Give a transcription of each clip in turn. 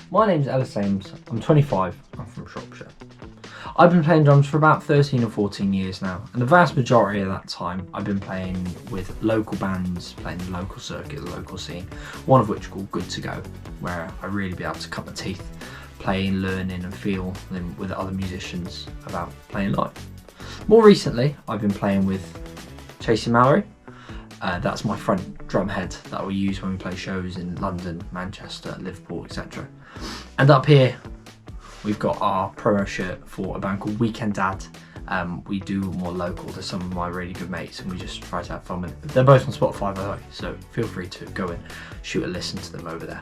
My name's Ellis Ames, I'm 25, I'm from Shropshire. I've been playing drums for about 13 or 14 years now, and the vast majority of that time I've been playing with local bands, playing the local circuit, the local scene, one of which called Good To Go, where I really be able to cut my teeth playing, learning and feeling with other musicians about playing live. More recently, I've been playing with Chasing Mallory. That's my front drum head that we use when we play shows in London, Manchester, Liverpool, etc. And up here, we've got our promo shirt for a band called Weekend Dad. We do more local to some of my really good mates, and we just try to have fun with it. They're both on Spotify, by the way, so feel free to go and shoot a listen to them over there.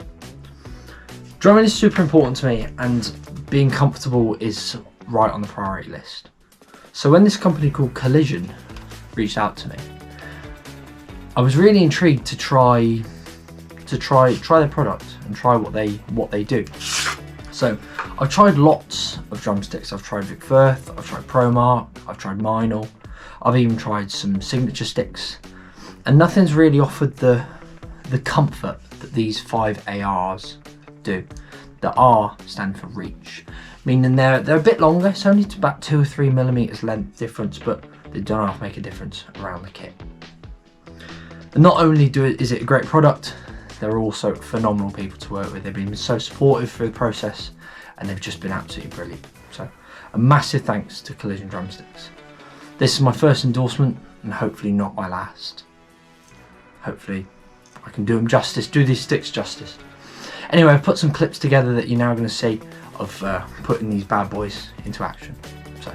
Drumming is super important to me, and being comfortable is right on the priority list. So when this company called Collision reached out to me, I was really intrigued to try their product and try what they do. So I've tried lots of drumsticks. I've tried Vic Firth, I've tried ProMark, I've tried Meinl, I've even tried some signature sticks, and nothing's really offered the comfort that these 5 ARs do. The R stand for reach, meaning they're a bit longer. It's only about 2 or 3 millimeters length difference, but they don't have to make a difference around the kit. And not only is it a great product, they're also phenomenal people to work with. They've been so supportive through the process, and they've just been absolutely brilliant. So a massive thanks to Collision Drumsticks. This is my first endorsement, and hopefully not my last. Hopefully I can do them justice, do these sticks justice. Anyway, I've put some clips together that you're now going to see of putting these bad boys into action. So.